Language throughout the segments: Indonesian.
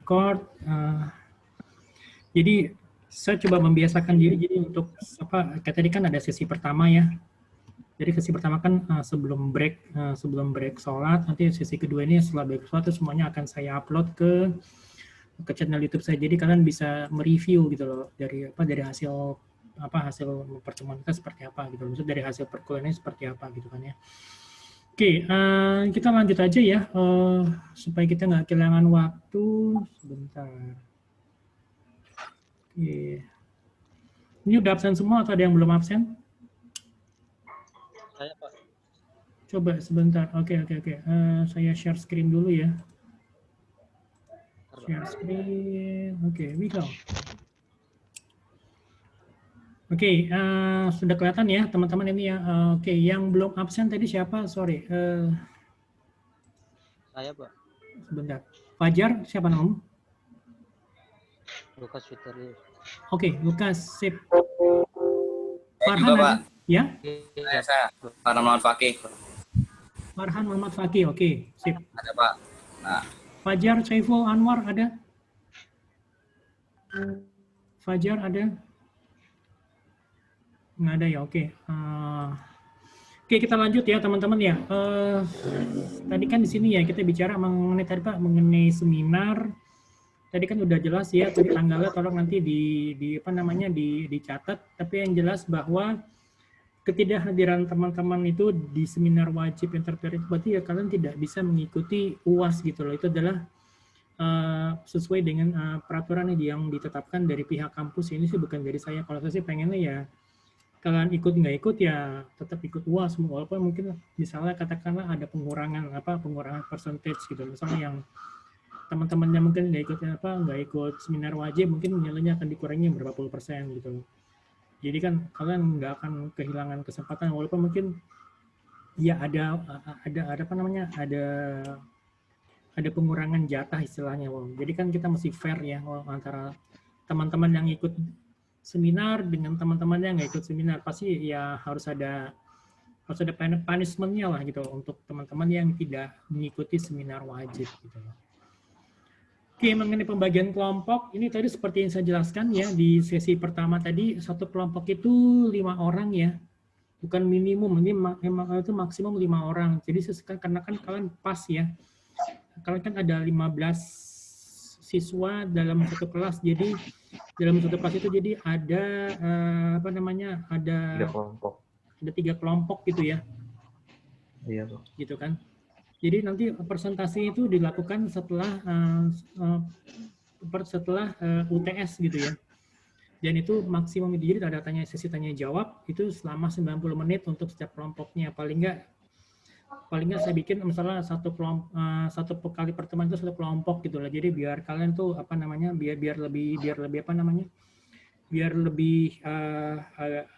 record. Jadi saya coba membiasakan diri. Jadi untuk apa? Kayak tadi kan ada sesi pertama ya. Jadi sesi pertama kan sebelum break sholat. Nanti sesi kedua ini setelah break sholat itu semuanya akan saya upload ke channel YouTube saya. Jadi kalian bisa mereview gitu loh dari hasil pertemuan kita seperti apa gitu. Maksud dari hasil perkuliahan ini seperti apa gitu kan ya. Oke, kita lanjut aja ya, supaya kita nggak kehilangan waktu. Sebentar. Oke. Ini udah absen semua atau ada yang belum absen? Saya, Pak. Coba sebentar. Oke. Saya share screen dulu ya. Share screen. Oke, we go. Oke, sudah kelihatan ya teman-teman ini ya. Oke, yang belum absen tadi siapa? Sorry. Saya, Pak. Sebentar. Fajar, siapa namamu? Lukas Fiterius. Oke, Lukas, sip. Farhan juga, Pak. Ya? Saya Farhan Muhammad Fakih. Farhan Muhammad Fakih, oke, sip. Ada, Pak. Nah. Fajar Saiful Anwar ada? Fajar ada? Nggak ada ya, oke. Oke, kita lanjut ya teman-teman ya. Tadi kan di sini ya kita bicara mengenai seminar. Tadi kan udah jelas ya tanggalnya, tolong nanti dicatat. Tapi yang jelas bahwa ketidakhadiran teman-teman itu di seminar wajib interpret berarti ya kalian tidak bisa mengikuti UAS gitu loh. Itu adalah sesuai dengan peraturan yang ditetapkan dari pihak kampus. Ini sih bukan dari saya. Kalau saya sih pengennya ya kalian ikut nggak ikut ya tetap ikut UAS, walaupun mungkin misalnya katakanlah ada pengurangan percentage gitu. Misalnya yang teman-temannya mungkin nggak ikut seminar wajib, mungkin nilainya akan dikurangi berapa puluh persen gitu. Jadi kan kalian nggak akan kehilangan kesempatan, walaupun mungkin ya ada pengurangan jatah istilahnya. Jadi kan kita mesti fair ya antara teman-teman yang ikut seminar dengan teman-teman yang nggak ikut seminar. Pasti ya harus ada punishment-nya lah gitu untuk teman-teman yang tidak mengikuti seminar wajib gitu. Oke, mengenai pembagian kelompok, ini tadi seperti yang saya jelaskan ya di sesi pertama tadi, satu kelompok itu 5 orang ya, bukan minimum, ini memang itu maksimum 5 orang. Jadi karena kan kalian pas ya, kalian kan ada 15 siswa dalam satu kelas, jadi dalam satu kelas itu jadi ada ada 3 kelompok gitu ya. Iya, Pak. Gitu kan. Jadi nanti presentasi itu dilakukan setelah UTS gitu ya. Dan itu maksimum itu, jadi ada sesi tanya jawab itu selama 90 menit untuk setiap kelompoknya. Paling nggak saya bikin misalnya satu kali pertemuan itu satu kelompok gitu lah. Jadi biar kalian tuh biar lebih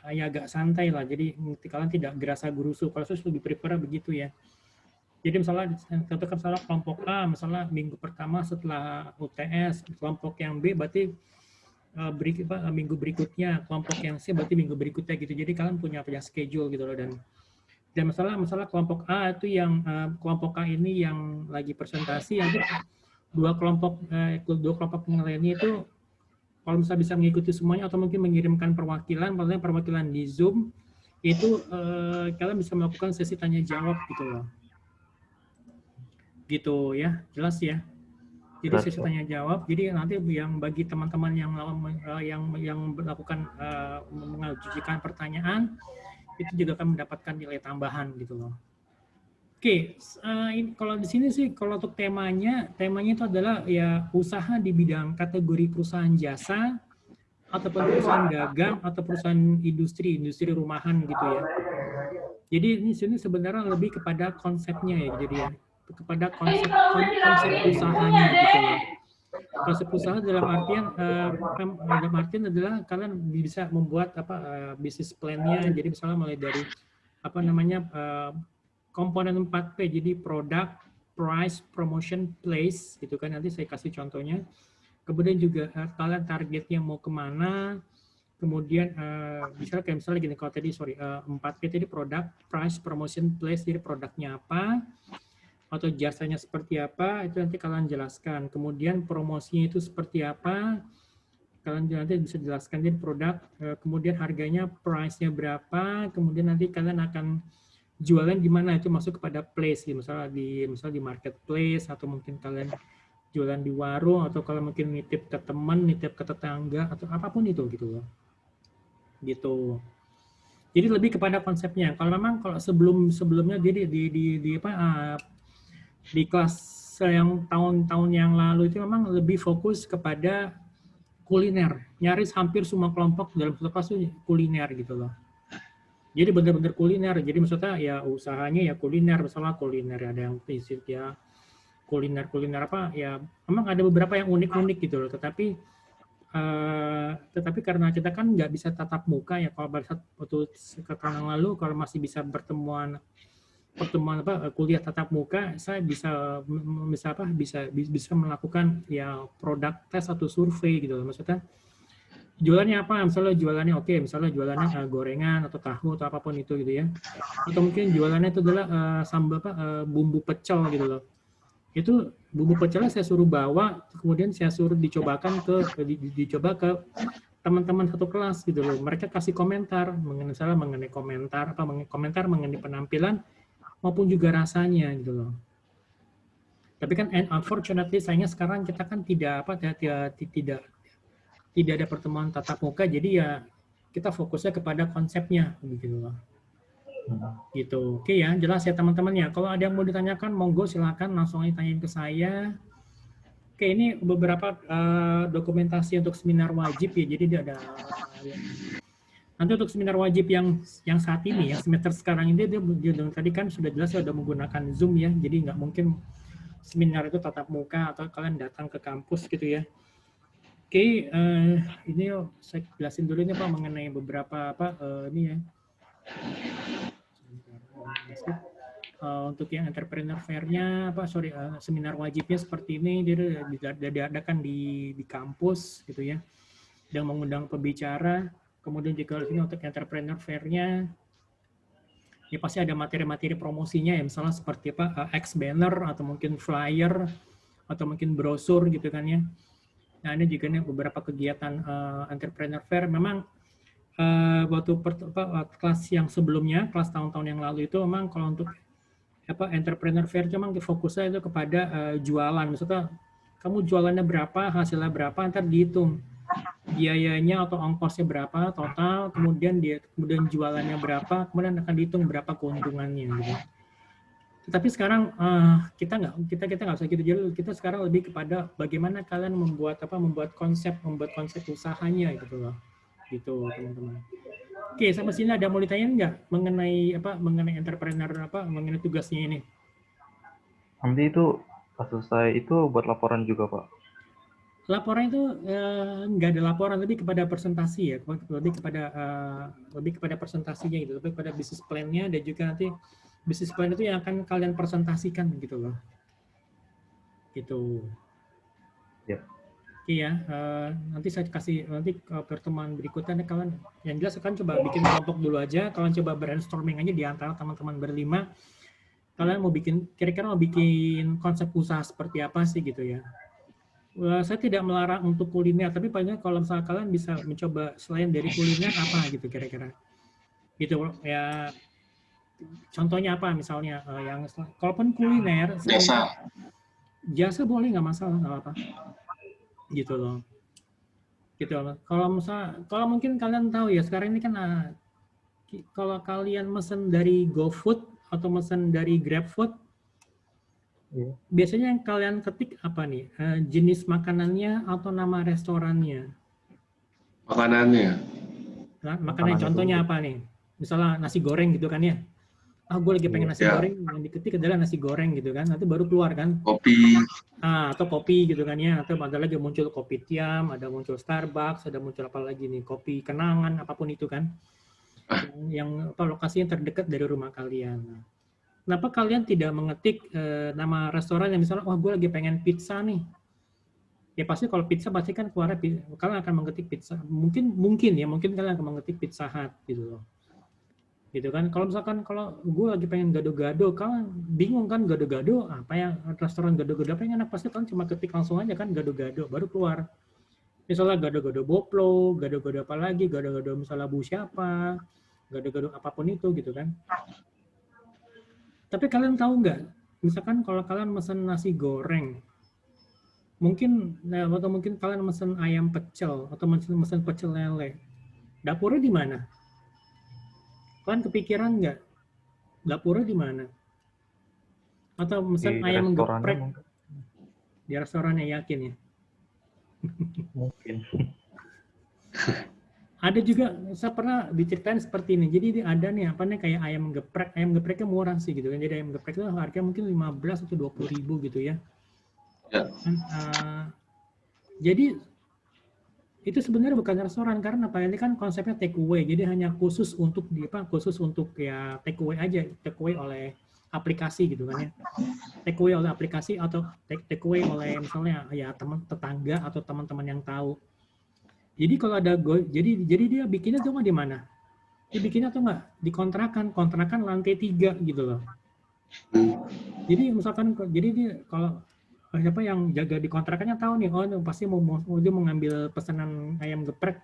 agak santai lah. Jadi kalian tidak gerasa gerusu. Kalau saya lebih prefer begitu ya. Jadi misalnya kelompok A misalnya minggu pertama setelah UTS, kelompok yang B berarti minggu berikutnya, kelompok yang C berarti minggu berikutnya gitu. Jadi kalian punya schedule gitu loh. Dan masalah kelompok A itu yang kelompok A ini yang lagi presentasi, nanti dua kelompok penilaiannya itu kalau misalnya bisa mengikuti semuanya atau mungkin mengirimkan perwakilan di Zoom itu kalian bisa melakukan sesi tanya jawab gitu loh. Gitu ya, jelas ya. Jadi sesi tanya jawab. Jadi nanti yang bagi teman-teman yang melakukan mengajukan pertanyaan itu juga akan mendapatkan nilai tambahan gitu loh. Oke, kalau di sini sih kalau untuk temanya itu adalah ya usaha di bidang kategori perusahaan jasa ataupun perusahaan dagang atau perusahaan industri rumahan gitu ya. Jadi ini sini sebenarnya lebih kepada konsepnya ya, jadi ya kepada konsep usahanya gitu ya. Konsep usaha dalam artian adalah kalian bisa membuat bisnis plan-nya. Jadi misalnya mulai dari komponen 4P, jadi product, price, promotion, place gitu kan. Nanti saya kasih contohnya. Kemudian juga kalian targetnya mau kemana. Kemudian misalnya gini, kalau tadi 4P tadi product, price, promotion, place, jadi produknya apa. atau jasanya seperti apa, itu nanti kalian jelaskan. Kemudian promosinya itu seperti apa, kalian nanti bisa jelaskan di produk, kemudian harganya, price-nya berapa, kemudian nanti kalian akan jualan di mana, itu masuk kepada place, misalnya di marketplace, atau mungkin kalian jualan di warung, atau kalau mungkin nitip ke teman, nitip ke tetangga, atau apapun itu gitu loh. Gitu. Jadi lebih kepada konsepnya. Kalau memang kalau sebelumnya jadi di kelas yang tahun-tahun yang lalu itu memang lebih fokus kepada kuliner. Nyaris hampir semua kelompok dalam satu kelas itu kuliner gitu loh. Jadi benar-benar kuliner. Jadi maksudnya ya usahanya ya kuliner, misalnya kuliner ada yang visit ya kuliner apa ya memang ada beberapa yang unik-unik gitu loh. Tetapi karena kita kan nggak bisa tatap muka ya, kalau pada saat waktu sekarang lalu kalau masih bisa pertemuan kuliah tatap muka, saya bisa melakukan ya produk tes atau survei gitu loh. Maksudnya jualannya apa, misalnya jualannya misalnya jualannya gorengan atau tahu atau apapun itu gitu ya, atau mungkin jualannya itu adalah sambal bumbu pecel gitu loh. Itu bumbu pecelnya saya suruh bawa, kemudian saya suruh dicoba ke teman-teman satu kelas gitu loh. Mereka kasih komentar mengenai komentar mengenai penampilan maupun juga rasanya gitu loh. Tapi kan unfortunately sayangnya sekarang kita kan tidak ada pertemuan tatap muka, jadi ya kita fokusnya kepada konsepnya gitu loh. Gitu. Oke ya, jelas ya teman-teman ya. Kalau ada yang mau ditanyakan, monggo silakan langsung ditanyain ke saya. Oke, ini beberapa dokumentasi untuk seminar wajib ya. Jadi ada nanti untuk seminar wajib yang saat ini ya, semester sekarang ini dia tadi kan sudah jelas sudah menggunakan Zoom ya. Jadi nggak mungkin seminar itu tatap muka atau kalian datang ke kampus gitu ya. Oke, ini saya jelasin dulu ini Pak mengenai beberapa ini ya. Untuk yang entrepreneur fair-nya seminar wajibnya seperti ini dia diadakan di kampus gitu ya, dan mengundang pembicara. Kemudian juga ini untuk entrepreneur fair-nya ya pasti ada materi-materi promosinya ya, misalnya seperti X banner atau mungkin flyer atau mungkin brosur gitu kan ya. Nah ini juga nih beberapa kegiatan entrepreneur fair. Memang waktu kelas yang sebelumnya, kelas tahun-tahun yang lalu itu memang kalau untuk entrepreneur fair memang fokusnya itu kepada jualan. Maksudnya kamu jualannya berapa, hasilnya berapa, ntar dihitung biayanya atau ongkosnya berapa total, kemudian jualannya berapa, kemudian akan dihitung berapa keuntungannya gitu. Tetapi sekarang kita nggak usah gitu. Jadi kita sekarang lebih kepada bagaimana kalian membuat konsep usahanya gitu loh. Gitu teman-teman. Oke, sampai sini ada mau ditanya nggak mengenai entrepreneur mengenai tugasnya ini? Nanti itu pas selesai itu buat laporan juga Pak? Laporan itu nggak ada laporan, lebih kepada presentasi ya, lebih kepada presentasinya gitu, lebih kepada bisnis plan-nya, dan juga nanti bisnis plan itu yang akan kalian presentasikan gitu loh. Gitu. Ya. Iya, nanti saya kasih pertemuan berikutnya kalian yang jelas akan coba bikin kelompok dulu aja, kalian coba brainstorming aja di antara teman-teman berlima, kalian kira-kira mau bikin konsep usaha seperti apa sih gitu ya. Saya tidak melarang untuk kuliner, tapi paling kalau misalnya kalian bisa mencoba selain dari kuliner apa gitu kira-kira. Gitu ya. Contohnya apa misalnya yang kalaupun kuliner jasa boleh, nggak masalah, nggak apa-apa. Gitu loh. Gitu loh. Kalau mungkin kalian tahu ya sekarang ini kan kalau kalian mesen dari GoFood atau mesen dari GrabFood, biasanya yang kalian ketik apa nih? Jenis makanannya atau nama restorannya? Makanannya. Nah, makanan contohnya apa nih? Misalnya nasi goreng gitu kan ya. Gue lagi pengen nasi goreng, yang diketik adalah nasi goreng gitu kan. Nanti baru keluar kan. Kopi. Atau kopi gitu kan ya. Atau ada lagi muncul kopi tiam, ada muncul Starbucks, ada muncul apa lagi nih, kopi kenangan, apapun itu kan. Yang lokasinya terdekat dari rumah kalian. Nah, kenapa kalian tidak mengetik nama restoran yang misalnya, gue lagi pengen pizza nih. Ya pasti kalau pizza pasti kan keluarnya, kalian akan mengetik pizza. Mungkin kalian akan mengetik Pizza Hut gitu loh. gitu kan. Kalau misalkan kalau gue lagi pengen gado-gado, kalian bingung kan gado-gado apa yang restoran gado-gado apa yang enak, pasti kan cuma ketik langsung aja kan gado-gado baru keluar. Misalnya gado-gado boplo, gado-gado apa lagi, gado-gado misalnya bu siapa, gado-gado apapun itu gitu kan. Tapi kalian tahu nggak, misalkan kalau kalian mesen nasi goreng, atau mungkin kalian mesen ayam pecel atau mesen pecel lele, dapurnya di mana? Kalian kepikiran nggak? Dapurnya di mana? Atau mesen Di ayam restorannya geprek mungkin. di restorannya, yakin ya? Mungkin. Ada juga, saya pernah diceritain seperti ini. Jadi ada nih apa nih kayak ayam geprek. Ayam gepreknya murah sih gitu kan. Jadi ayam geprek itu harganya mungkin 15 atau 20 ribu gitu ya. Ya. Jadi itu sebenarnya bukan restoran karena apa, ini kan konsepnya take away. Jadi hanya khusus untuk khusus untuk ya take away aja, take away oleh aplikasi gitu kan ya. Take away oleh aplikasi atau take away oleh misalnya ya teman tetangga atau teman-teman yang tahu. Jadi kalau ada jadi dia bikinnya tuh di mana? Dia bikinnya tuh nggak di kontrakan lantai 3 gitu loh. Jadi misalkan jadi dia kalau siapa yang jaga di kontrakannya tahu nih, oh pasti mau dia mau ngambil pesanan ayam geprek,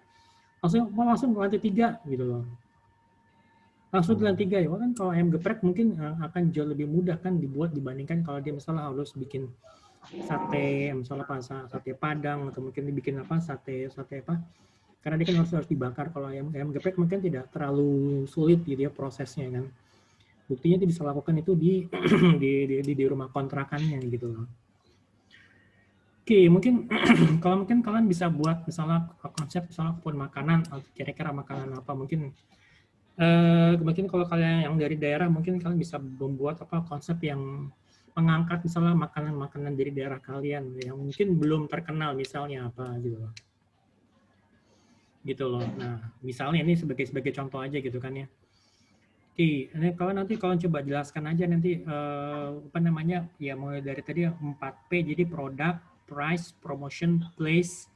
langsung ke lantai 3 gitu loh. Langsung ke lantai 3 ya, kan kalau ayam geprek mungkin akan jauh lebih mudah kan dibuat dibandingkan kalau dia misalnya harus bikin sate, misalnya apa sate Padang atau mungkin dibikin apa sate apa, karena dia kan harus dibakar. Kalau ayam geprek mungkin tidak terlalu sulit gitu ya prosesnya kan. Buktinya dia bisa lakukan itu di di rumah kontrakannya gitu loh. Oke, mungkin kalau mungkin kalian bisa buat misalnya konsep misalnya kebun makanan, kira-kira makanan apa mungkin kalau kalian yang dari daerah mungkin kalian bisa membuat apa konsep yang mengangkat misalnya makanan-makanan dari daerah kalian yang mungkin belum terkenal misalnya apa gitu loh. Nah, misalnya ini sebagai contoh aja gitu kan ya. Oke, ini kalian coba jelaskan aja nanti apa namanya ya mulai dari tadi 4P, jadi produk, price, promotion, place,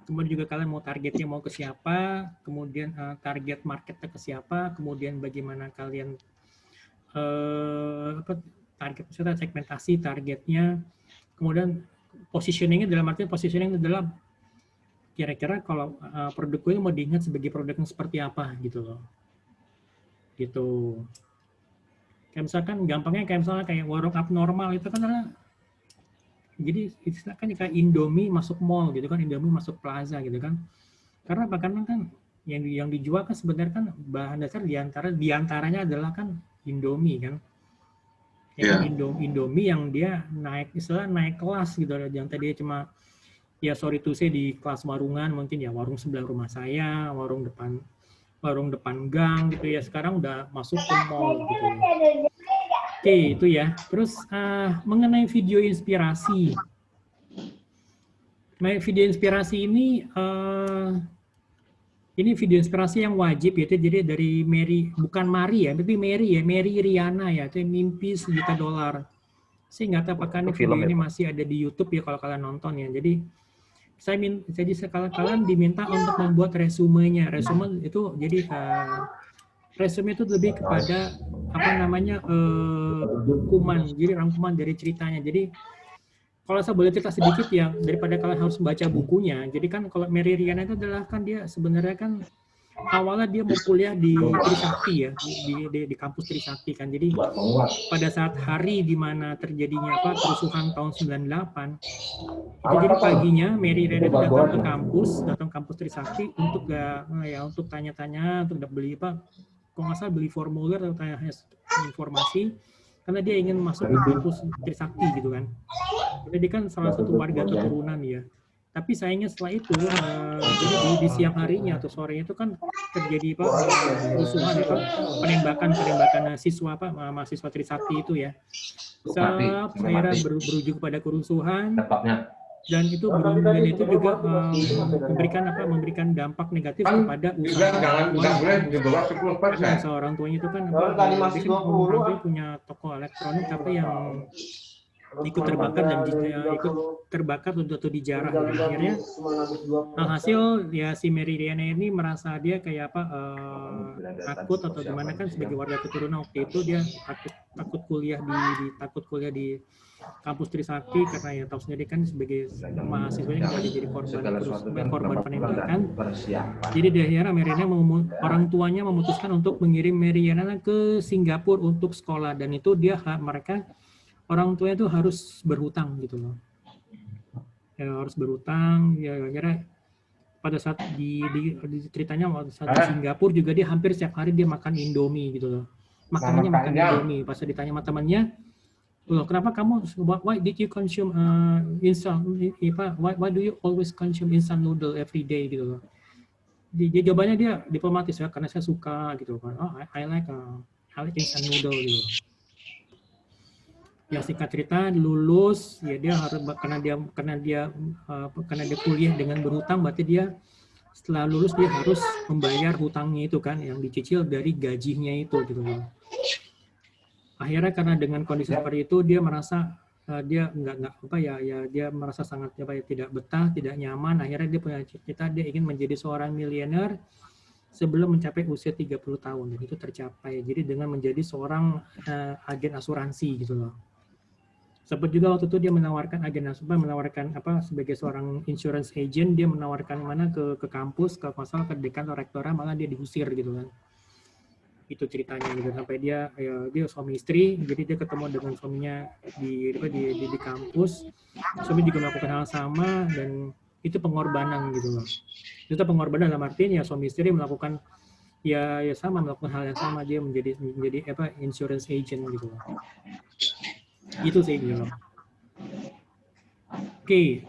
kemudian juga kalian mau targetnya mau ke siapa, kemudian target marketnya ke siapa, kemudian bagaimana kalian target segmentasi targetnya, kemudian positioningnya dalam artian positioning adalah kira-kira kalau produk gue mau diingat sebagai produk yang seperti apa gitu loh. Gitu. Kayak misalkan gampangnya kayak misalnya kayak warung abnormal itu kan adalah jadi istilah kan kayak Indomie masuk mall gitu kan, Indomie masuk plaza gitu kan. Karena apa? Karena kan yang dijual kan sebenarnya kan bahan dasar diantaranya adalah kan Indomie kan. Ya kan Indomie yang dia naik kelas gitu, yang tadi cuma ya sorry to say di kelas warungan mungkin ya warung sebelah rumah saya, warung depan gang gitu ya, sekarang udah masuk ke mall gitu ya. Oke, itu ya. Terus mengenai video inspirasi. Video inspirasi ini video inspirasi yang wajib yaitu jadi dari Mary, bukan Mari ya, tapi Mary Riana ya, itu Mimpi $1 Juta. Saya nggak tahu apakah video ini masih ada di YouTube ya kalau kalian nonton ya. Jadi kalian diminta untuk membuat resumenya. Resume itu jadi resume itu lebih kepada apa namanya rangkuman dari ceritanya. Jadi kalau saya boleh cerita sedikit ya, daripada kalian harus baca bukunya. Jadi kan kalau Mary Riana itu adalah kan dia sebenarnya kan awalnya dia mau kuliah di Trisakti ya, di kampus Trisakti kan. Jadi pada saat hari di mana terjadinya kerusuhan tahun 98, itu jadi paginya Mary Riana datang kampus Trisakti untuk untuk tanya-tanya, untuk beli beli formulir atau tanya informasi karena dia ingin masuk ke kampus Trisakti gitu kan. Jadi kan salah satu warga keturunan ya. Tapi sayangnya setelah itu jadi di siang harinya atau sorenya itu kan terjadi kerusuhan penembakan mahasiswa Trisakti itu ya. Akhirnya berujung pada kerusuhan. Dan itu juga memberikan dampak negatif kepada usaha orang tuanya itu kan orang tuanya punya toko elektronik tapi yang ikut terbakar dan ikut terbakar atau dijarah. Dan akhirnya hasil ya si Meridiana ini merasa dia kayak apa takut atau gimana kan sebagai warga keturunan waktu itu dia takut kuliah di kampus Trisakti karena ya tahu sendiri kan sebagai mahasiswa yang akan jadi korban penembakan. Jadi di akhirnya Meridiana orang tuanya memutuskan untuk mengirim Meridiana ke Singapura untuk sekolah dan itu mereka orang tuanya itu harus berhutang gitu loh. Ya, harus berhutang ya akhirnya pada saat di ceritanya waktu saat di Singapura juga dia hampir setiap hari dia makan Indomie gitu loh. Makanannya makan Indomie. Pas ditanya sama temannya, loh, kenapa kamu why did you consume instant why do you always consume instant noodle every day gitu loh. Jawabannya dia diplomatis ya karena saya suka gitu kan. Oh, I like instant noodle gitu. Ya singkat cerita lulus ya dia harus karena dia kuliah dengan berhutang berarti dia setelah lulus dia harus membayar hutangnya itu kan yang dicicil dari gajinya itu gitu loh. Akhirnya karena dengan kondisi seperti itu dia merasa dia dia merasa sangat tidak betah, tidak nyaman. Akhirnya dia punya cita dia ingin menjadi seorang miliuner sebelum mencapai usia 30 tahun dan itu tercapai. Jadi dengan menjadi seorang agen asuransi gitu loh. Sempat juga waktu itu dia menawarkan sebagai seorang insurance agent dia menawarkan ke kampus ke masalah ke dekan atau rektorat malah dia diusir gitu kan. Itu ceritanya gitu sampai dia suami istri jadi dia ketemu dengan suaminya di kampus. Suami juga melakukan hal sama dan itu pengorbanan gitu loh. Itu pengorbanan dalam artinya suami istri melakukan melakukan hal yang sama dia menjadi insurance agent gitu loh. Itu sih gitu. Oke,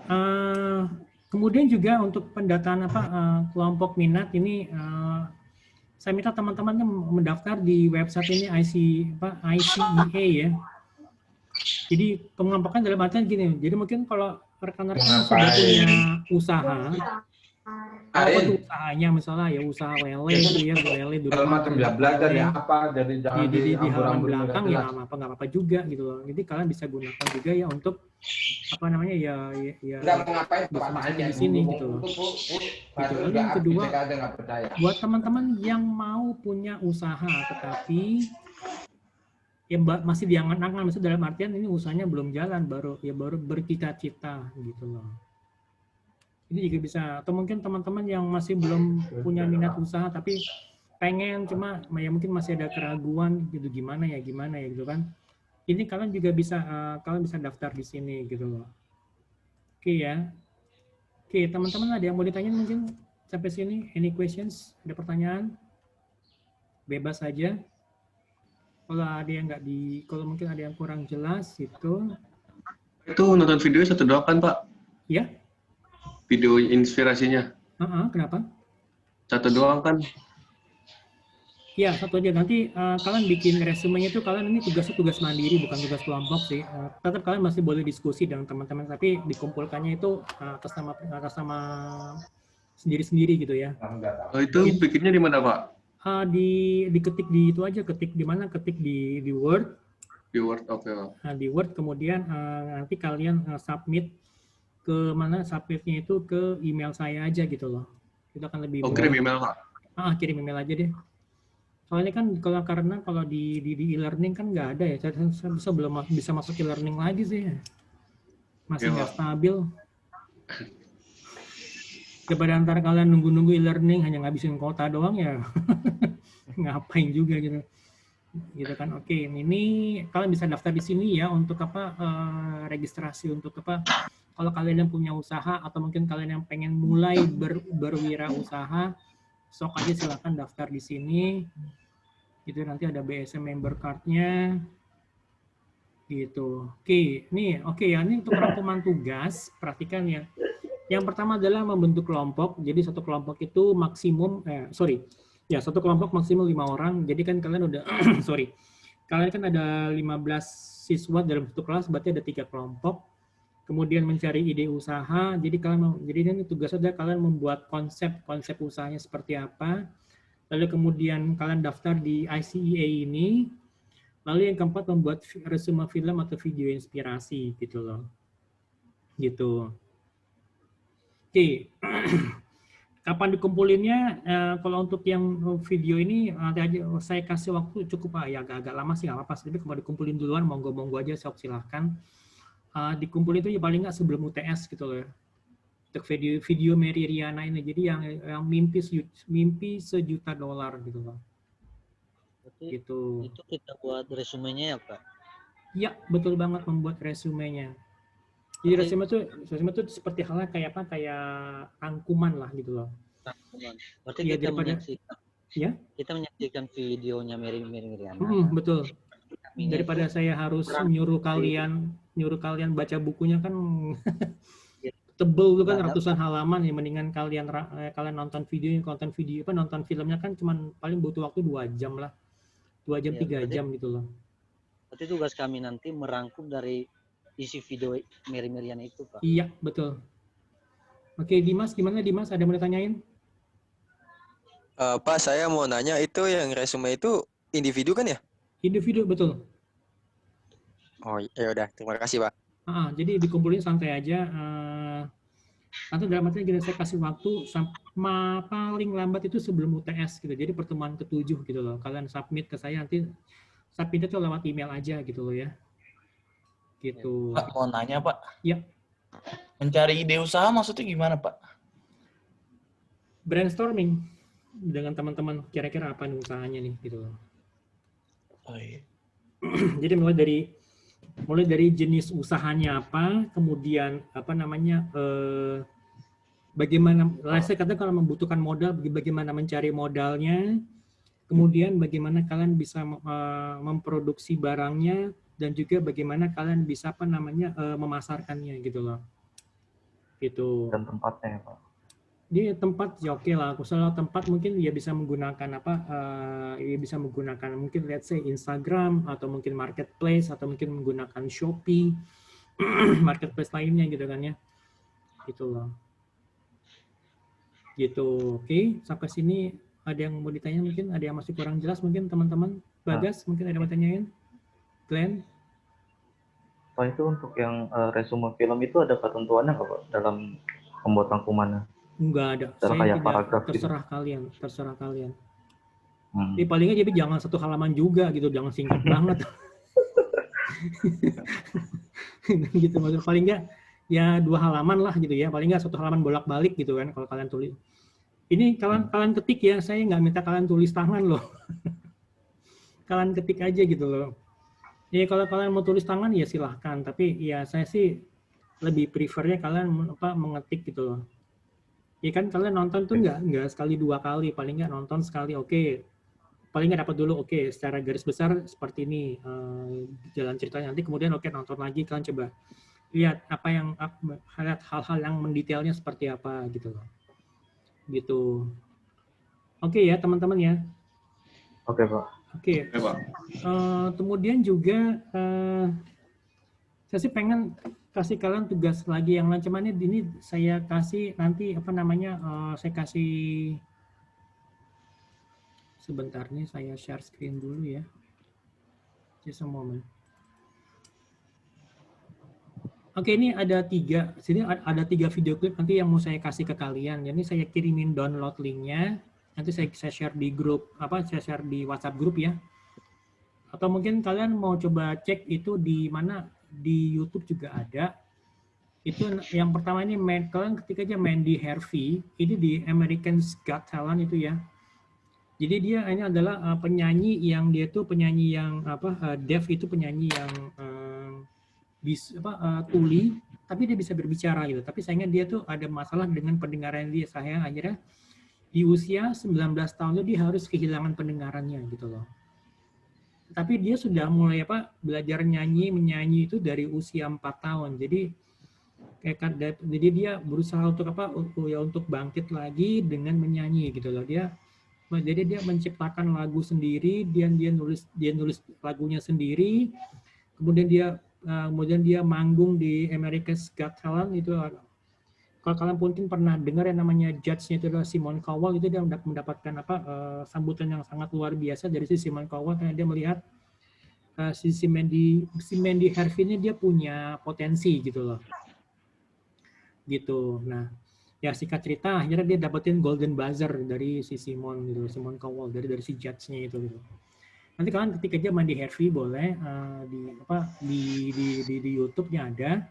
kemudian juga untuk pendataan kelompok minat ini saya minta teman-teman mendaftar di website ini ICEA ya. Jadi pengelompokan dalam artian gini. Jadi mungkin kalau rekan-rekan sudah punya usaha, apa tuh usahanya misalnya ya usaha lele gitu ya lele di rumah macam ya belajar ya apa dari jangan di halaman belakang ya nggak apa-apa juga gitu loh. Jadi kalian bisa gunakan juga ya untuk bisa di sini gitu loh. Lalu yang kedua buat teman-teman yang mau punya usaha tetapi ya masih diangan-angan maksud dalam artian ini usahanya belum jalan baru bercita-cita gitu loh. Ini juga bisa, atau mungkin teman-teman yang masih belum punya minat usaha tapi pengen cuma ya mungkin masih ada keraguan gitu gimana ya gitu kan. Ini kalian juga bisa daftar di sini gitu loh. Oke ya. Oke, teman-teman ada yang mau ditanya mungkin sampai sini? Any questions? Ada pertanyaan? Bebas saja. Kalau ada yang kalau mungkin ada yang kurang jelas itu. Itu nonton video satu doang kan Pak? Ya. Video inspirasinya. Kenapa? Satu doang kan? Ya, satu aja. Nanti kalian bikin resumenya itu kalian ini tugas mandiri, bukan tugas kelompok sih. Tetap kalian masih boleh diskusi dengan teman-teman, tapi dikumpulkannya itu atas nama sendiri-sendiri gitu ya. Oh, itu bikinnya di mana Pak? Diketik di itu aja, ketik di mana? Ketik di Word. Di Word, oke. Di Word, kemudian nanti kalian submit ke mana submitnya itu ke email saya aja gitu loh. Itu akan lebih kirim email Pak? Kirim email aja deh. Soalnya kan kalau di e-learning kan nggak ada ya. Saya belum bisa masuk e-learning lagi sih. Masih nggak stabil. Daripada antara kalian nunggu e-learning hanya ngabisin kuota doang ya. Ngapain juga gitu. Gitu kan. Oke, ini kalian bisa daftar di sini ya untuk registrasi untuk kalau kalian yang punya usaha atau mungkin kalian yang pengen mulai berwirausaha, sok aja silakan daftar di sini. Gitu nanti ada BSM member card-nya. Gitu. Oke, ini untuk rangkuman tugas, perhatikan ya. Yang pertama adalah membentuk kelompok. Jadi satu kelompok itu satu kelompok maksimum 5 orang. Jadi kan kalian udah kalian kan ada 15 siswa dalam satu kelas, berarti ada 3 kelompok. Kemudian mencari ide usaha. Jadi ini tugasnya adalah kalian membuat konsep usahanya seperti apa. Lalu kemudian kalian daftar di ICEA ini. Lalu yang keempat, membuat resume film atau video inspirasi gitu loh. Gitu. Oke. Kapan dikumpulinnya? Kalau untuk yang video ini nanti aja saya kasih waktu cukup ya agak lama sih nggak apa-apa. Tapi kalau dikumpulin duluan monggo aja, sok silahkan. Dikumpulin itu ya paling nggak sebelum UTS gitu loh. Untuk video Mary Riana ini, jadi yang mimpi $1 juta gitu loh. Berarti Gitu. itu kita buat resumenya ya Pak? Ya, betul banget membuat resumenya. Jadi resume itu seperti halnya kayak apa? Kayak rangkuman lah gitu loh. Berarti Ya, kita daripada- menyaksikan, Ya? kita menyaksikan videonya Mary Riana. Betul. Kaminya Daripada itu saya harus nyuruh kalian baca bukunya kan Ya. tebel tuh kan Nggak ada- ratusan halaman ya, mendingan kalian nonton nonton filmnya kan cuman paling butuh waktu 2 jam lah. 2 jam Ya, 3 berarti- jam gitu loh. berarti tugas kami nanti merangkum dari isi video Mary Riana itu Pak. Iya, betul. Oke, Dimas, gimana Dimas? Ada yang mau ditanyain? Pak, saya mau nanya itu yang resume itu individu kan ya? Individu, betul. Oh, ya udah, terima kasih, Pak. Jadi dikumpulin santai aja. Nanti dalam artinya gini, saya kasih waktu sama paling lambat itu sebelum UTS gitu. Jadi pertemuan ke-7 gitu loh. Kalian submit ke saya, nanti submit itu lewat email aja gitu loh ya. Gitu. Pak, mau nanya, Pak. Ya. Mencari ide usaha maksudnya gimana, Pak? Brainstorming dengan teman-teman, kira-kira apa nih usahanya nih gitu loh. Oh, iya. Jadi mulai dari jenis usahanya apa, kemudian apa namanya, bagaimana, saya kata kalau membutuhkan modal, bagaimana mencari modalnya, kemudian bagaimana kalian bisa memproduksi barangnya, dan juga bagaimana kalian bisa apa namanya memasarkannya gitu loh. Gitu. Dan tempatnya ya Pak. Di tempat ya oke lah. Kalau tempat mungkin ya bisa menggunakan apa? Ya bisa menggunakan mungkin let's say Instagram atau mungkin marketplace atau mungkin menggunakan Shopee, marketplace lainnya gitu kan ya. Gitu loh. Gitu. Oke, sampai sini ada yang mau ditanya mungkin? Ada yang masih kurang jelas mungkin teman-teman? Bagas mungkin ada yang mau tanyain? Glenn? Pak, itu untuk yang resume film itu ada ketentuannya nggak Pak dalam pembuat rangkumannya? Enggak ada. Cara Saya kayak tidak, paragraf gitu. terserah kalian. Hmm. Jadi palingnya jadi jangan 1 halaman juga gitu, jangan singkat banget. Gitu maksudnya paling nggak ya 2 halaman lah gitu ya, paling nggak 1 halaman bolak-balik gitu kan kalau kalian tulis. Ini kalian ketik ya, saya nggak minta kalian tulis tangan loh. Kalian ketik aja gitu loh. Ya kalau kalian mau tulis tangan ya silahkan, tapi ya saya sih lebih prefernya kalian mengetik gitu loh. Ya kan kalian nonton tuh nggak sekali 2 kali, paling nggak nonton sekali oke. Paling nggak dapat dulu oke, secara garis besar seperti ini jalan ceritanya, nanti kemudian oke nonton lagi, kalian coba lihat apa yang hal-hal yang mendetailnya seperti apa gitu loh. Gitu. Oke ya teman-teman ya. Oke Pak. Oke. Oke, Pak. Kemudian juga saya sih pengen kasih kalian tugas lagi yang lain, cuman ini saya kasih nanti apa namanya saya kasih sebentar nih, saya share screen dulu ya. Just a moment. Oke, ini ada 3. Sini ada 3 video klip nanti yang mau saya kasih ke kalian. Jadi saya kirimin download linknya. Nanti saya share di grup saya share di WhatsApp grup ya. Atau mungkin kalian mau coba cek itu di mana, di YouTube juga ada. Itu yang pertama ini kalian ketik aja Mandy Harvey, ini di American's Got Talent itu ya. Jadi dia ini adalah penyanyi yang dia tuh penyanyi yang deaf, itu penyanyi yang tuli, tapi dia bisa berbicara gitu. Tapi sayangnya dia tuh ada masalah dengan pendengaran dia. Sayang akhirnya di usia 19 tahun dia harus kehilangan pendengarannya gitu loh. Tapi dia sudah mulai belajar menyanyi itu dari usia 4 tahun. Jadi dia berusaha untuk untuk bangkit lagi dengan menyanyi gitu loh. Jadi dia menciptakan lagu sendiri, dia nulis lagunya sendiri. Kemudian dia manggung di America's Got Talent itu. Kalau kalian mungkin pernah dengar yang namanya judge-nya itu adalah Simon Cowell, itu dia mendapatkan sambutan yang sangat luar biasa dari si Simon Cowell karena dia melihat si Mandy Harvey ini dia punya potensi gitu loh. Gitu. Nah, ya singkat cerita akhirnya dia dapetin Golden Buzzer dari si Simon gitu, Simon Cowell dari si judge-nya itu gitu. Nanti kalian ketik aja Mandy Harvey boleh di YouTube-nya ada.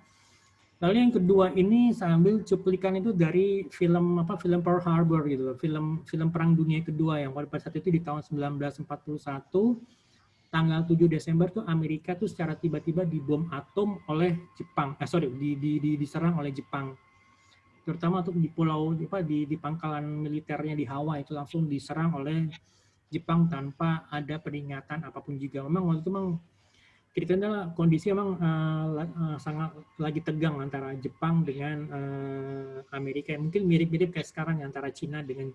Lalu yang kedua ini saya ambil cuplikan itu dari film Pearl Harbor gitu, film Perang Dunia Kedua yang pada saat itu di tahun 1941 tanggal 7 Desember tuh Amerika tuh secara tiba-tiba dibom atom oleh Jepang. Diserang oleh Jepang. Terutama untuk di pulau di pangkalan militernya di Hawaii itu langsung diserang oleh Jepang tanpa ada peringatan apapun juga. Memang waktu itu ceritanya kondisi memang sangat lagi tegang antara Jepang dengan Amerika. Mungkin mirip-mirip kayak sekarang antara Cina dengan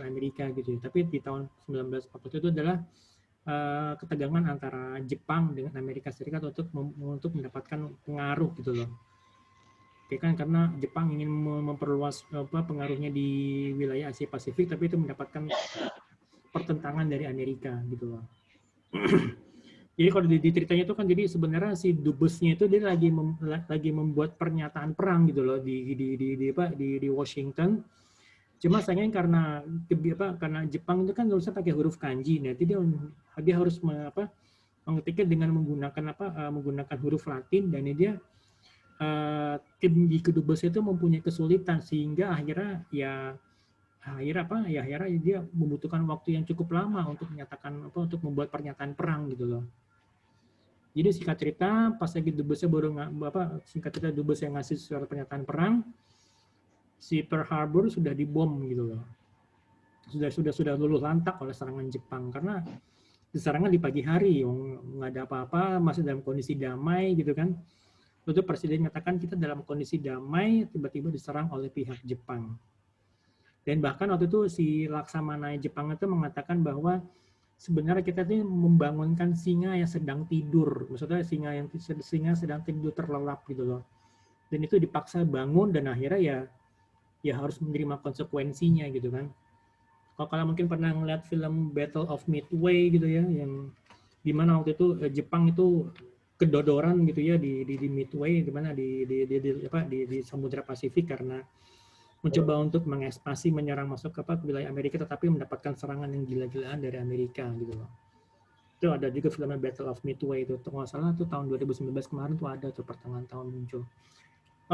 Amerika gitu. Tapi di tahun 1940 itu adalah ketegangan antara Jepang dengan Amerika Serikat untuk mendapatkan pengaruh gitu loh. Ya kan karena Jepang ingin memperluas pengaruhnya di wilayah Asia Pasifik, tapi itu mendapatkan pertentangan dari Amerika gitu loh. Jadi kalau di ceritanya itu kan jadi sebenarnya si dubesnya itu dia lagi membuat pernyataan perang gitu loh di Washington. Cuma sayangnya karena Jepang itu kan tulisnya pakai huruf kanji. Nah, jadi dia harus mengetiknya dengan menggunakan huruf Latin, dan dia tim di kedubes itu mempunyai kesulitan sehingga akhirnya dia membutuhkan waktu yang cukup lama untuk menyatakan untuk membuat pernyataan perang gitu loh. Jadi singkat cerita pas lagi dubesnya dubes yang ngasih surat pernyataan perang, si Pearl Harbor sudah dibom gitu loh. Sudah luluh lantak oleh serangan Jepang karena diserangnya di pagi hari, nggak ada apa-apa, masih dalam kondisi damai gitu kan. Lalu presiden mengatakan kita dalam kondisi damai, tiba-tiba diserang oleh pihak Jepang. Dan bahkan waktu itu si Laksamana Jepang itu mengatakan bahwa sebenarnya kita ini membangunkan singa yang sedang tidur. Maksudnya singa sedang tidur terlelap gitu loh. Dan itu dipaksa bangun dan akhirnya ya harus menerima konsekuensinya gitu kan. Kalau kalian mungkin pernah ngeliat film Battle of Midway gitu ya, yang dimana waktu itu Jepang itu kedodoran gitu ya di Midway, di mana di Samudra Pasifik karena mencoba untuk mengekspansi menyerang masuk ke wilayah Amerika, tetapi mendapatkan serangan yang gila-gilaan dari Amerika gitu loh. Itu ada juga filmnya Battle of Midway itu, kalau nggak salah tuh tahun 2019 kemarin tuh ada tuh pertengahan tahun muncul.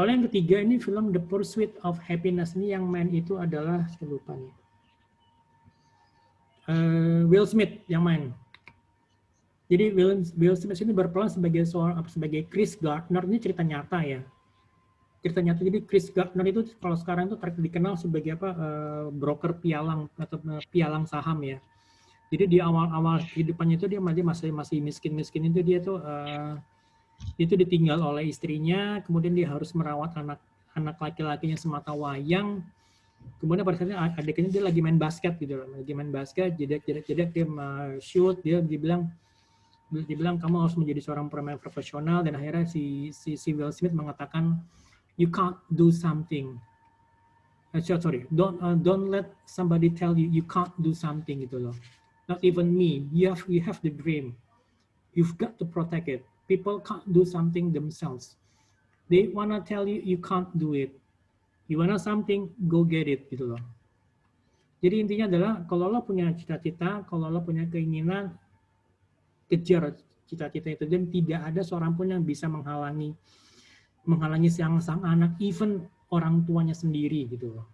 Lalu yang ketiga ini film The Pursuit of Happiness, ini yang main itu adalah saya lupa nih. Will Smith yang main. Jadi Will Smith ini berperan sebagai Chris Gardner, ini cerita nyata ya. Cerita nyata, jadi Chris Gardner itu kalau sekarang itu dikenal sebagai broker pialang atau pialang saham ya. Jadi di awal-awal kehidupannya itu dia masih miskin itu dia tuh itu ditinggal oleh istrinya, kemudian dia harus merawat anak laki-lakinya semata wayang. Kemudian pada saatnya adiknya dia lagi main basket gitu, jadi dia shoot, dia dibilang kamu harus menjadi seorang pemain profesional, dan akhirnya si Will Smith mengatakan you can't do something. Sorry, don't let somebody tell you can't do something gitu loh. Not even me. You have the dream. You've got to protect it. People can't do something themselves. They wanna tell you can't do it. You wanna something, go get it gitu loh. Jadi intinya adalah kalau lo punya cita-cita, kalau lo punya keinginan, kejar cita-cita itu, dan tidak ada seorang pun yang bisa menghalangi sang anak, even orang tuanya sendiri gitu loh.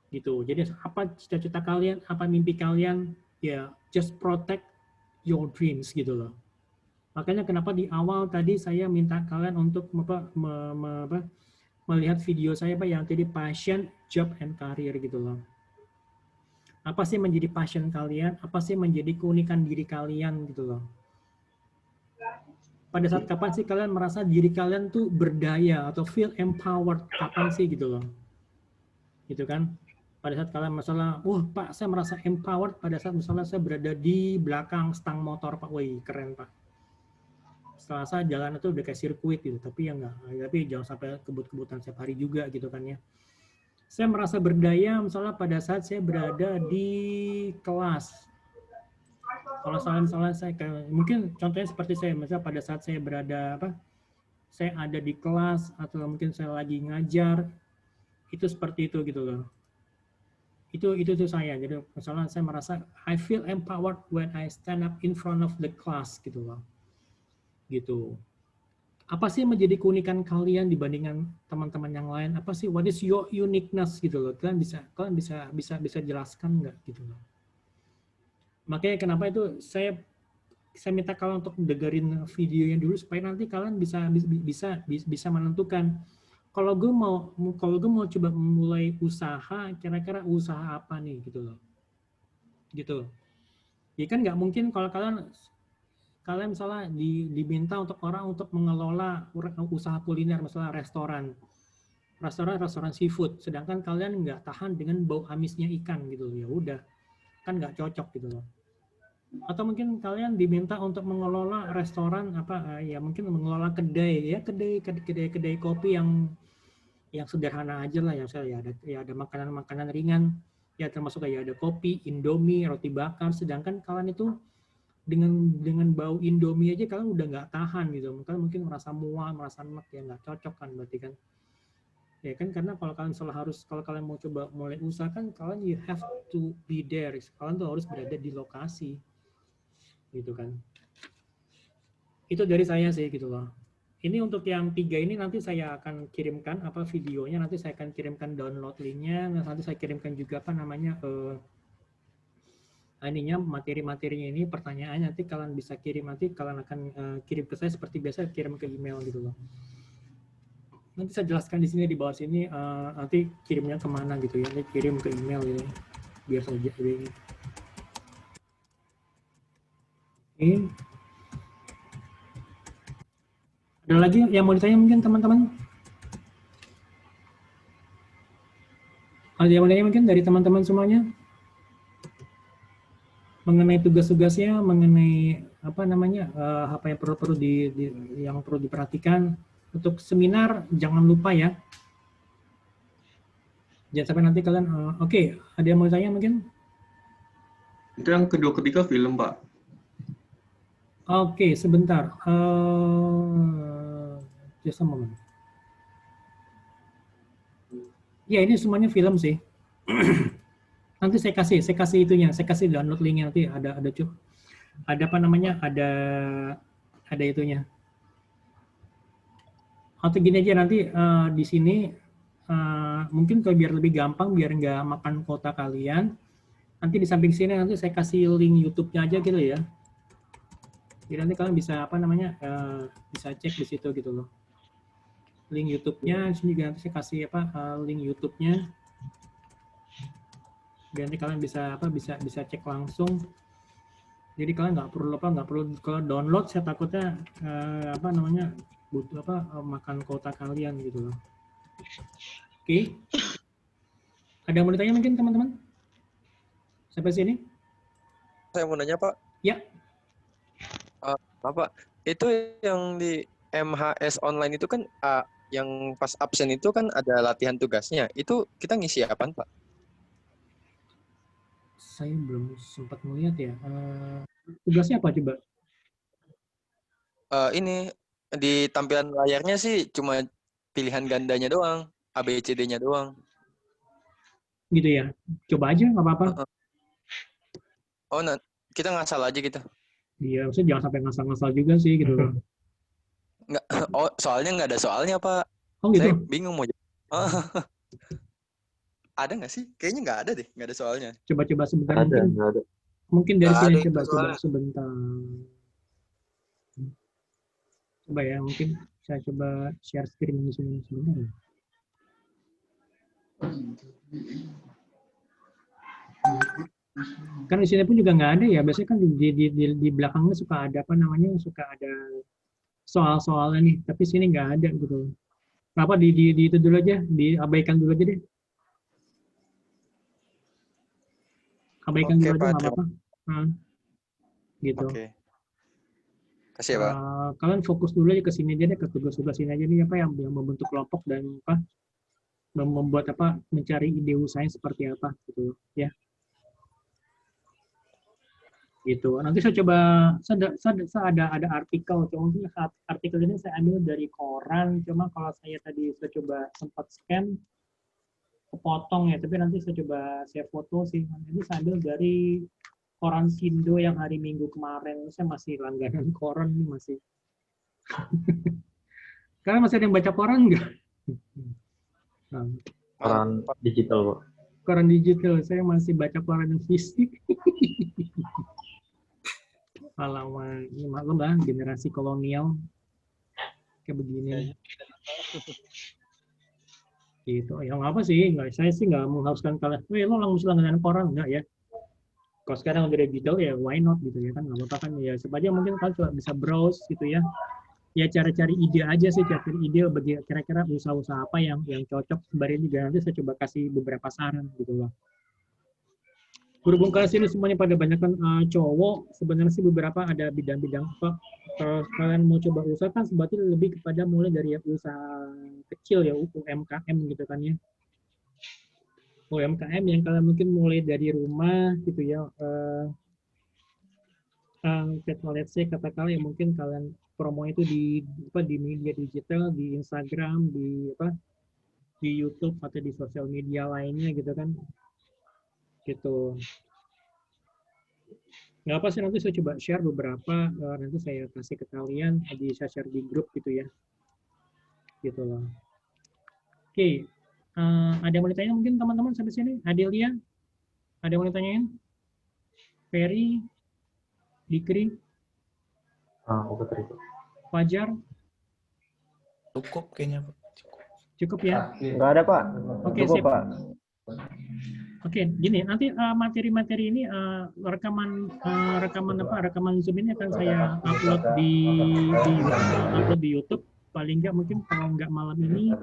Gitu. Jadi apa cita-cita kalian, apa mimpi kalian, ya just protect your dreams gitu loh. Makanya kenapa di awal tadi saya minta kalian untuk melihat video saya yang tadi passion, job, and career gitu loh. Apa sih menjadi passion kalian? Apa sih menjadi keunikan diri kalian gitu loh. Pada saat kapan sih kalian merasa diri kalian tuh berdaya atau feel empowered? Kapan sih gitu loh. Gitu kan? Pada saat kalian masalah, Pak, saya merasa empowered pada saat misalnya saya berada di belakang stang motor, Pak. Wih, keren, Pak. Setelah saya jalan itu udah kayak sirkuit gitu, tapi ya enggak. Tapi jangan sampai kebut-kebutan setiap hari juga gitu kan ya. Saya merasa berdaya misalnya pada saat saya berada di kelas. Kalau misalnya saya mungkin contohnya seperti saya, misalnya pada saat saya saya ada di kelas atau mungkin saya lagi ngajar, itu seperti itu gitu loh. Itu tuh saya. Jadi misalnya saya merasa I feel empowered when I stand up in front of the class gitu loh. Gitu. Apa sih yang menjadi keunikan kalian dibandingkan teman-teman yang lain? Apa sih what is your uniqueness gitu loh? Kalian bisa jelaskan nggak gitu loh? Makanya kenapa itu saya minta kalian untuk dengerin videonya dulu supaya nanti kalian bisa menentukan kalau gue mau coba memulai usaha, kira-kira usaha apa nih gitu loh. Gitu. Ya kan nggak mungkin kalau kalian misalnya diminta untuk mengelola usaha kuliner, misalnya restoran seafood, sedangkan kalian nggak tahan dengan bau amisnya ikan gitu, ya udah kan nggak cocok gitu loh. Atau mungkin kalian diminta untuk mengelola restoran ya mungkin mengelola kedai kopi yang sederhana aja lah, yang saya ada makanan ringan ya, termasuk kayak ada kopi, Indomie, roti bakar, sedangkan kalian itu dengan bau Indomie aja kalian udah nggak tahan gitu, kalian mungkin merasa mual, merasa enak, ya nggak cocok kan berarti kan, ya kan, karena kalau kalian mau coba mulai usaha kan kalian you have to be there, kalian tuh harus berada di lokasi gitu kan. Itu dari saya sih gitu loh. Ini untuk yang 3 ini nanti saya akan kirimkan videonya, nanti saya akan kirimkan download linknya, nanti saya kirimkan juga materi-materinya ini, pertanyaannya nanti kalian bisa kirim, nanti kalian akan kirim ke saya seperti biasa, kirim ke email gitu loh. Nanti saya jelaskan di sini, di bawah sini, nanti kirimnya kemana gitu ya, nanti kirim ke email gitu, biar saja ini. Ada lagi yang mau ditanya mungkin teman-teman? Ada yang mau ditanya mungkin dari teman-teman semuanya? Mengenai tugas-tugasnya, mengenai apa yang perlu diperhatikan untuk seminar, jangan lupa ya. Jangan sampai nanti kalian, oke, ada yang mau ditanya mungkin? Itu yang kedua ketiga film, Pak. Oke, sebentar. Just a moment. Ya, ini semuanya film sih. Nanti saya kasih itunya, saya kasih download linknya, nanti ada itunya. Atau gini aja nanti di sini mungkin kalau biar lebih gampang, biar nggak makan kuota kalian, nanti di samping sini nanti saya kasih link YouTube-nya aja gitu ya. Jadi nanti kalian bisa bisa cek di situ gitu loh. Link YouTube-nya, di sini juga nanti saya kasih link YouTube-nya. Biar nanti kalian bisa cek langsung. Jadi kalian nggak perlu kalau download, saya takutnya butuh makan kuota kalian gitu loh. Oke. Ada yang mau ditanya mungkin teman-teman? Sampai sini? Saya mau nanya, Pak. Ya. Pak, itu yang di MHS online itu kan yang pas absen itu kan ada latihan tugasnya. Itu kita ngisi apaan, Pak? Saya belum sempat melihat ya. Tugasnya apa coba? Ini di tampilan layarnya sih cuma pilihan gandanya doang, ABCD-nya doang. Gitu ya. Coba aja, nggak apa-apa. Oh, kita ngasal aja gitu. Iya, maksudnya jangan sampai ngasal-ngasal juga sih gitu loh. Nggak, soalnya nggak ada soalnya, Pak. Oh gitu? Saya bingung mau jawab. Ada nggak sih? Kayaknya nggak ada deh, nggak ada soalnya. Coba sebentar. Ada. Mungkin dari sini coba soalnya. sebentar. Coba ya, mungkin saya coba share screen di sini sebentar ya. Kan di sini pun juga nggak ada ya. Biasanya kan di belakangnya suka ada suka ada soal-soalnya nih. Tapi sini nggak ada gitu. Kenapa di itu dulu aja, diabaikan dulu aja deh. Abaikan dulu aja nggak apa-apa. Gitu. Oke. Kasih ya, Pak. Kalian fokus dulu aja ke sini aja deh, ke tugas-tugas ini aja nih, yang membentuk kelompok dan membuat mencari ide usahanya seperti apa gitu ya. Gitu. Nanti saya coba, ada artikel, cuma mungkin artikel ini saya ambil dari koran, cuma kalau saya tadi saya coba sempat scan, kepotong ya, tapi nanti saya coba saya foto sih. Ini saya ambil dari koran Sindo yang hari Minggu kemarin. Saya masih langganan koran nih masih. Kalian masih ada yang baca koran nggak? Nah, Koran digital, Pak. koran digital, saya masih baca koran yang fisik. Alamak, ini maklum lah, generasi kolonial kayak begini. Gitu, ya nggak apa sih, saya sih nggak mengharuskan kalian, lo langsung langganan koran, enggak ya. Kalau sekarang udah digital ya why not gitu ya kan, nggak apa-apa kan ya, sebagai mungkin kalian coba bisa browse gitu ya. Ya cari-cari ide aja sih, cari ide bagi kira-kira usaha-usaha apa yang cocok, sebarin juga nanti saya coba kasih beberapa saran gitu loh. Berhubung kalian sini semuanya pada banyak kan cowok, sebenarnya sih beberapa ada bidang-bidang apa, kalau kalian mau coba usaha kan sebetulnya lebih kepada mulai dari usaha kecil ya, UMKM gitu kan ya. UMKM yang kalian mungkin mulai dari rumah gitu ya, let's say katakanlah yang mungkin kalian promo itu di media digital, di Instagram, di YouTube atau di sosial media lainnya gitu kan. Gitu. Nggak apa sih, nanti saya coba share beberapa, nanti saya kasih ke kalian, saya share di grup gitu ya. Gitu loh. Oke, ada yang mau ditanya mungkin teman-teman sampai sini? Adelia, ada yang mau ditanyain? Ferry, Dikri, Oke, terima. Fajar, Cukup kayaknya, Pak. cukup ya? Nggak ada, Pak. Oke, Cukup, sip. Pak. Oke, gini, nanti materi-materi ini rekaman Zoom ini akan saya upload di YouTube. Paling nggak mungkin kalau nggak malam ini,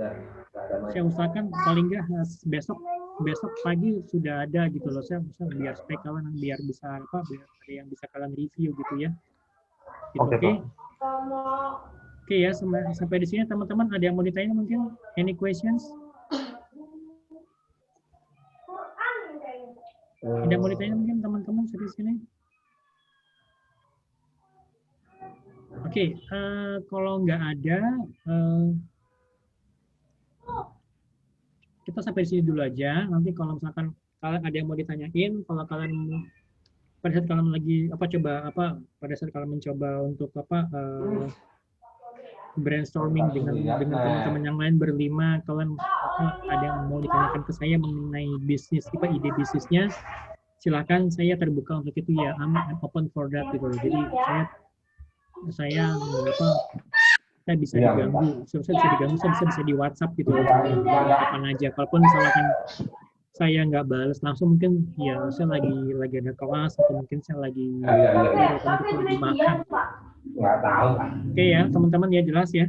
saya usahakan paling nggak besok pagi sudah ada gitu loh. Saya biar supaya kalian biar bisa biar ada yang bisa kalian review gitu ya. Gitu, Oke, oke? Pak. Oke ya, sampai di sini teman-teman, ada yang mau ditanya mungkin? Any questions? Ada yang mau ditanya mungkin teman-teman sampai sini? Oke, kalau nggak ada, kita sampai di sini dulu aja. Nanti kalau misalkan kalian ada yang mau ditanyain, kalau kalian pada saat kalian lagi pada saat kalian mencoba untuk brainstorming dengan teman-teman yang lain berlima, kalian ada yang mau ditanyakan ke saya mengenai bisnis, ide bisnisnya, silakan, saya terbuka untuk itu ya. I'm open for that gitu. Jadi saya bisa diganggu, saya bisa di WhatsApp gitu, kapan aja. Kalaupun misalkan saya nggak balas langsung, mungkin ya saya lagi ada kelas atau mungkin saya lagi makan. Oke ya teman-teman, ya jelas ya.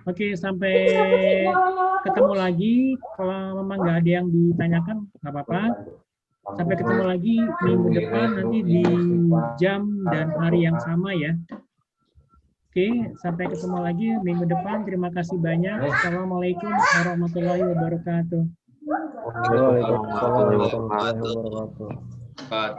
Oke, sampai ketemu lagi. Kalau memang nggak ada yang ditanyakan, nggak apa-apa. Sampai ketemu lagi minggu depan nanti di jam dan hari yang sama ya. Oke, sampai ketemu lagi minggu depan. Terima kasih banyak. Assalamualaikum warahmatullahi wabarakatuh. Waalaikumsalam warahmatullahi wabarakatuh. Pak.